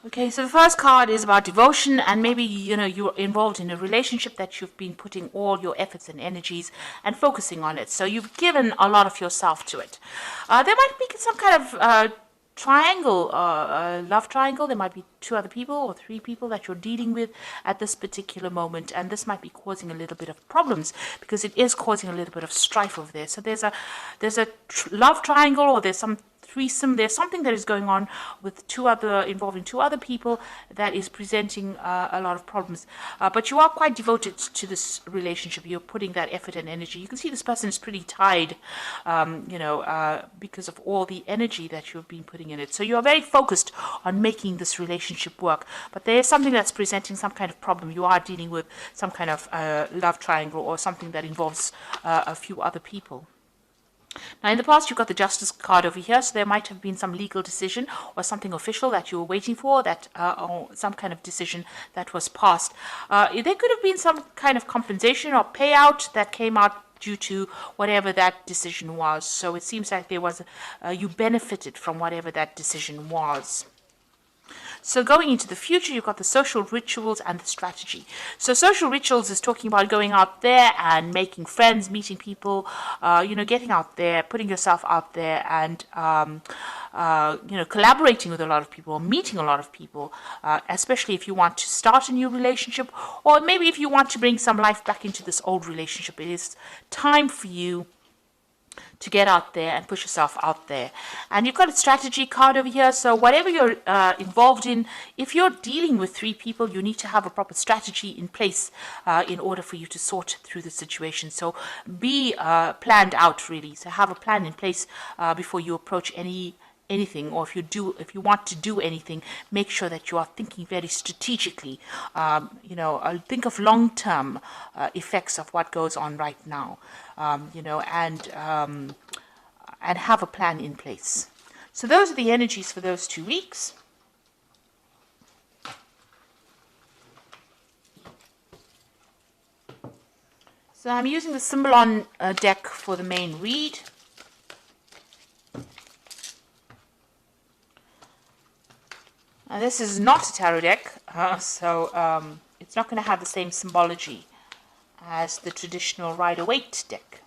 Okay, so the first card is about devotion, and maybe you're involved in a relationship that you've been putting all your efforts and energies and focusing on it. So you've given a lot of yourself to it. There might be some kind of triangle, love triangle. There might be two other people or three people that you're dealing with at this particular moment, and this might be causing a little bit of problems because it is causing a little bit of strife over there. So there's a love triangle, or there's some threesome. There's something that is going on with involving two other people that is presenting a lot of problems. But you are quite devoted to this relationship. You're putting that effort and energy. You can see this person is pretty tied, because of all the energy that you've been putting in it. So you're very focused on making this relationship work. But there is something that's presenting some kind of problem. You are dealing with some kind of love triangle or something that involves a few other people. Now, in the past, you've got the Justice card over here, so there might have been some legal decision or something official that you were waiting for, or some kind of decision that was passed. There could have been some kind of compensation or payout that came out due to whatever that decision was. So it seems like you benefited from whatever that decision was. So going into the future, you've got the social rituals and the strategy. So social rituals is talking about going out there and making friends, meeting people, getting out there, putting yourself out there, and collaborating with a lot of people, meeting a lot of people, especially if you want to start a new relationship, or maybe if you want to bring some life back into this old relationship. It is time for you to get out there and push yourself out there. And you've got a strategy card over here. So whatever you're involved in, if you're dealing with three people, you need to have a proper strategy in place in order for you to sort through the situation. So be planned out, really. So have a plan in place before you approach anything, or if you want to do anything, make sure that you are thinking very strategically. Think of long-term effects of what goes on right now, and have a plan in place. So those are the energies for those 2 weeks. So I'm using the Symbolon deck for the main read. Now, this is not a tarot deck, so it's not going to have the same symbology as the traditional Rider-Waite deck.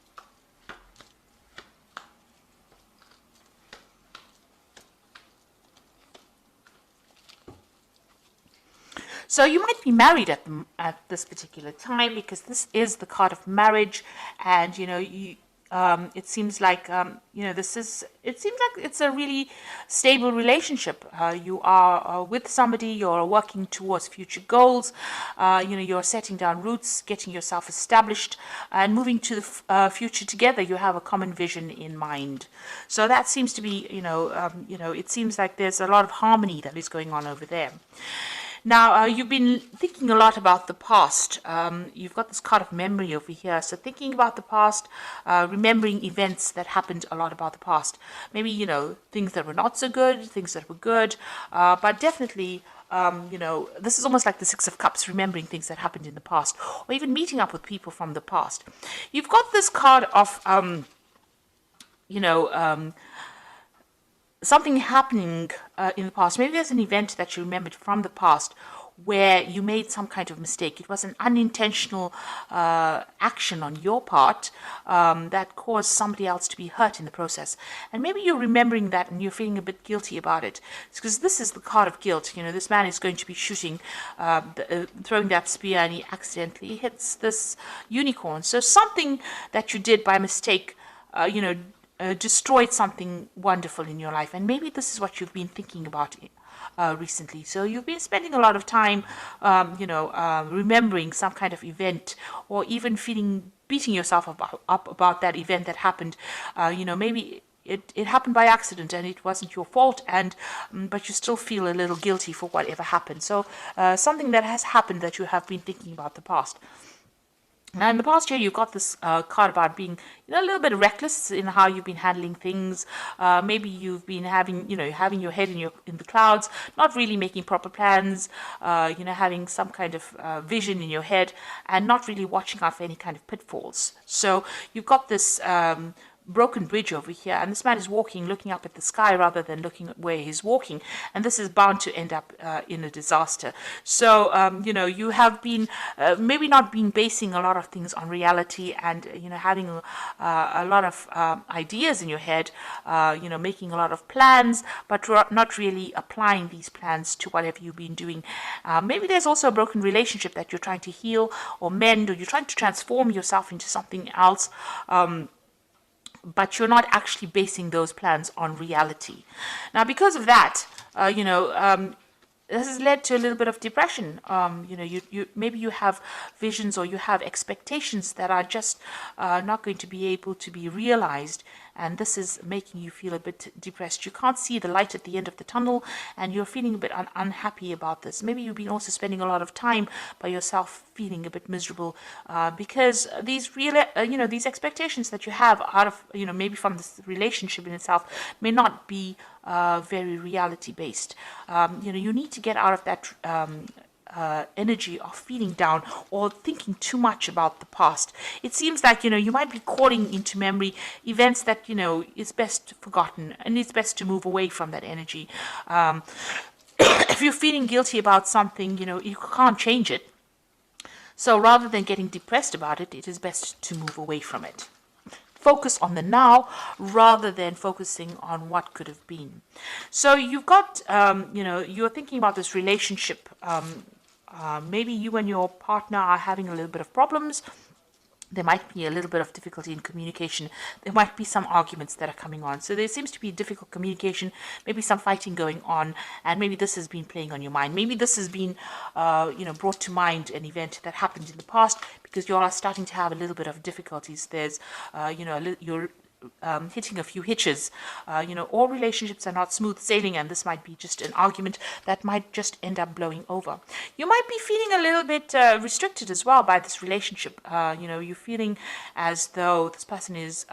So you might be married at this particular time, because this is the card of marriage, and it seems like it seems like it's a really stable relationship. You are with somebody, you're working towards future goals, you're setting down roots, getting yourself established, and moving to the future together. You have a common vision in mind. So that seems to be, it seems like there's a lot of harmony that is going on over there. Now, you've been thinking a lot about the past. You've got this card of memory over here. So thinking about the past, remembering events that happened a lot about the past. Maybe, things that were not so good, things that were good. But definitely, this is almost like the Six of Cups, remembering things that happened in the past. Or even meeting up with people from the past. You've got this card of, something happening in the past. Maybe there's an event that you remembered from the past where you made some kind of mistake. It was an unintentional action on your part that caused somebody else to be hurt in the process. And maybe you're remembering that and you're feeling a bit guilty about it. It's because this is the card of guilt. This man is going to be shooting, throwing that spear, and he accidentally hits this unicorn. So something that you did by mistake, destroyed something wonderful in your life. And maybe this is what you've been thinking about recently. So you've been spending a lot of time, remembering some kind of event, or even beating yourself up about that event that happened. Maybe it happened by accident and it wasn't your fault, but you still feel a little guilty for whatever happened. So something that has happened that you have been thinking about the past. Now, in the past year, you've got this card about being, a little bit reckless in how you've been handling things. Maybe you've been having your head in the clouds, not really making proper plans. Having some kind of vision in your head, and not really watching out for any kind of pitfalls. So you've got this broken bridge over here, and this man is walking, looking up at the sky rather than looking at where he's walking, and this is bound to end up in a disaster. So you know, you have been maybe not been basing a lot of things on reality, and you know, having a lot of ideas in your head, you know, making a lot of plans, but not really applying these plans to whatever you've been doing. Maybe there's also a broken relationship that you're trying to heal or mend, or you're trying to transform yourself into something else, but you're not actually basing those plans on reality. Now, because of that, you know, this has led to a little bit of depression. You know, you maybe you have visions or you have expectations that are just not going to be able to be realized, and this is making you feel a bit depressed. You can't see the light at the end of the tunnel, and you're feeling a bit unhappy about this. Maybe you've been also spending a lot of time by yourself, feeling a bit miserable because these you know, these expectations that you have out of, you know, maybe from this relationship in itself may not be very reality based. You know, you need to get out of that energy of feeling down or thinking too much about the past. It seems like, you know, you might be calling into memory events that, you know, is best forgotten, and it's best to move away from that energy. If you're feeling guilty about something, you know, you can't change it. So rather than getting depressed about it, it is best to move away from it. Focus on the now rather than focusing on what could have been. So you've got, you know, you're thinking about this relationship. Maybe you and your partner are having a little bit of problems. There might be a little bit of difficulty in communication. There might be some arguments that are coming on. So there seems to be difficult communication, maybe some fighting going on, and maybe this has been playing on your mind. Maybe this has been, you know, brought to mind an event that happened in the past, because you all are starting to have a little bit of difficulties. There's, you know, you're hitting a few hitches. You know, all relationships are not smooth sailing, and this might be just an argument that might just end up blowing over. You might be feeling a little bit restricted as well by this relationship. You know, you're feeling as though this person is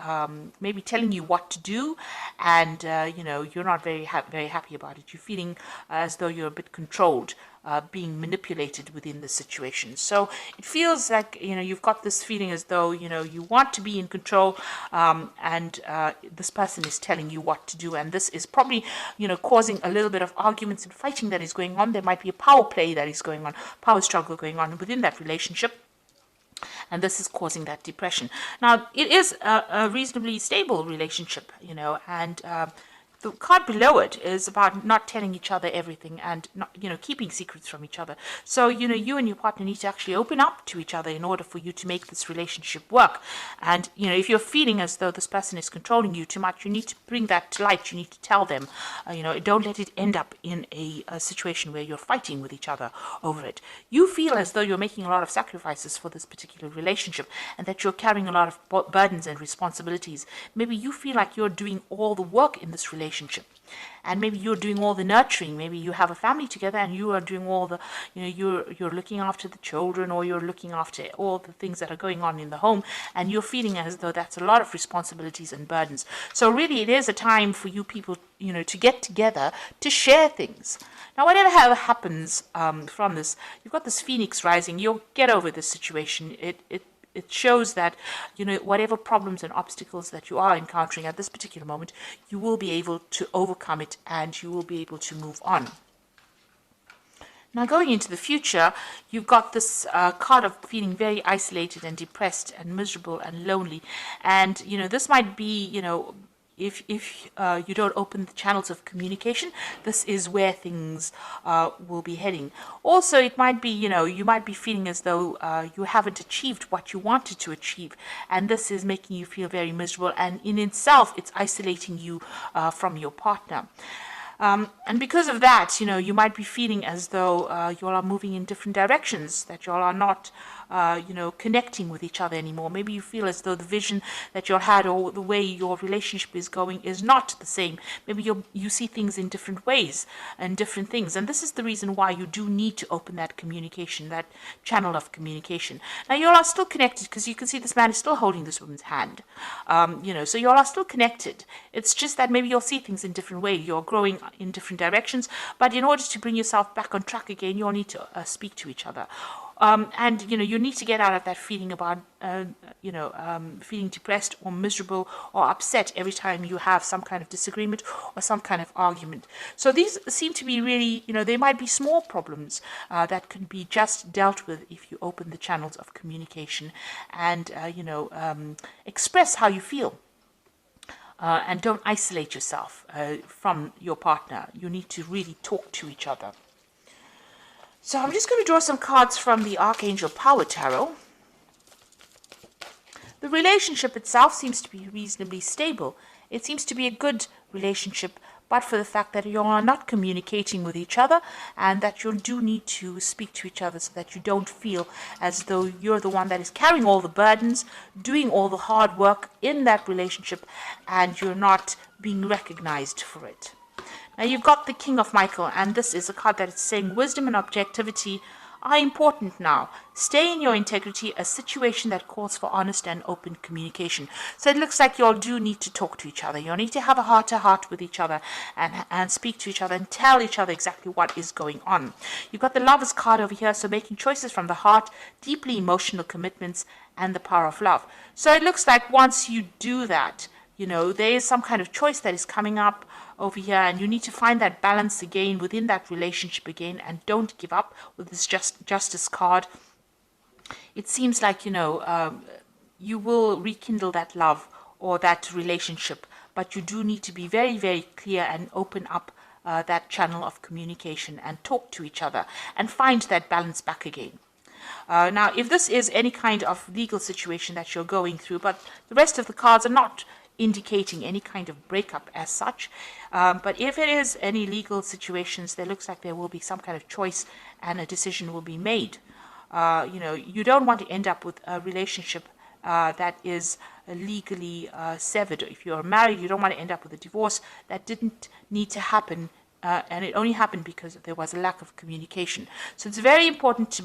maybe telling you what to do, and you know, you're not very happy about it. You're feeling as though you're a bit controlled. Being manipulated within the situation. So it feels like, you know, you've got this feeling as though, you know, you want to be in control, and this person is telling you what to do, and this is probably, you know, causing a little bit of arguments and fighting that is going on. There might be a power play that is going on, power struggle going on within that relationship, and this is causing that depression. Now, it is a reasonably stable relationship, you know, and the card below it is about not telling each other everything and not, you know, keeping secrets from each other. So, you know, you and your partner need to actually open up to each other in order for you to make this relationship work. And, you know, if you're feeling as though this person is controlling you too much, you need to bring that to light. You need to tell them, you know, don't let it end up in a situation where you're fighting with each other over it. You feel as though you're making a lot of sacrifices for this particular relationship, and that you're carrying a lot of burdens and responsibilities. Maybe you feel like you're doing all the work in this relationship, and maybe you're doing all the nurturing. Maybe you have a family together and you are doing all the, you know, you're looking after the children, or you're looking after all the things that are going on in the home, and you're feeling as though that's a lot of responsibilities and burdens. So really it is a time for you people, you know, to get together to share things. Now, whatever happens from this, you've got this phoenix rising. You'll get over this situation. It shows that, you know, whatever problems and obstacles that you are encountering at this particular moment, you will be able to overcome it, and you will be able to move on. Now, going into the future, you've got this card of feeling very isolated and depressed and miserable and lonely. And, you know, this might be, you know, if you don't open the channels of communication, this is where things will be heading. Also, it might be, you know, you might be feeling as though you haven't achieved what you wanted to achieve, and this is making you feel very miserable, and in itself, it's isolating you from your partner. And because of that, you know, you might be feeling as though you all are moving in different directions, that you all are not, you know, connecting with each other anymore. Maybe you feel as though the vision that you all had, or the way your relationship is going, is not the same. Maybe you see things in different ways and different things. And this is the reason why you do need to open that communication, that channel of communication. Now, you all are still connected, because you can see this man is still holding this woman's hand. You know, so you all are still connected. It's just that maybe you'll see things in different ways. You're growing in different directions, but in order to bring yourself back on track again, you all need to speak to each other. and you need to get out of that feeling about feeling depressed or miserable or upset every time you have some kind of disagreement or some kind of argument. So these seem to be really, they might be small problems that can be just dealt with if you open the channels of communication and express how you feel. And don't isolate yourself from your partner. You need to really talk to each other. So I'm just going to draw some cards from the Archangel Power Tarot. The relationship itself seems to be reasonably stable. It seems to be a good relationship, but for the fact that you are not communicating with each other and that you do need to speak to each other so that you don't feel as though you're the one that is carrying all the burdens, doing all the hard work in that relationship, and you're not being recognized for it. Now you've got the King of Michael, and this is a card that is saying wisdom and objectivity are important now. Stay in your integrity, a situation that calls for honest and open communication. So it looks like you all do need to talk to each other. You need to have a heart-to-heart with each other and speak to each other and tell each other exactly what is going on. You've got the Lovers card over here, so making choices from the heart, deeply emotional commitments, and the power of love. So it looks like once you do that, there is some kind of choice that is coming up over here, and you need to find that balance again within that relationship again, and don't give up with this justice card. It seems like you will rekindle that love or that relationship, but you do need to be very, very clear and open up that channel of communication and talk to each other and find that balance back again. Now, if this is any kind of legal situation that you're going through, but the rest of the cards are not indicating any kind of breakup as such, but if it is any legal situations, there looks like there will be some kind of choice and a decision will be made. You don't want to end up with a relationship that is legally severed. If you're married, you don't want to end up with a divorce that didn't need to happen, and it only happened because there was a lack of communication. So it's very important to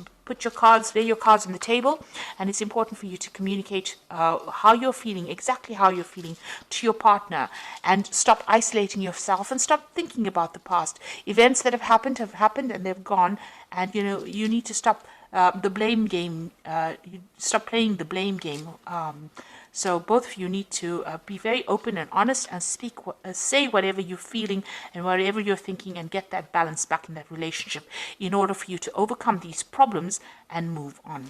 lay your cards on the table, and it's important for you to communicate how you're feeling, exactly how you're feeling to your partner, and stop isolating yourself and stop thinking about the past. Events that have happened and they've gone, and you need to stop the blame game. You stop playing the blame game. So both of you need to be very open and honest and say whatever you're feeling and whatever you're thinking, and get that balance back in that relationship in order for you to overcome these problems and move on.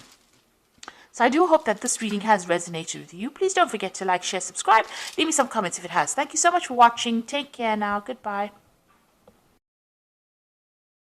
So I do hope that this reading has resonated with you. Please don't forget to like, share, subscribe. Leave me some comments if it has. Thank you so much for watching. Take care now. Goodbye.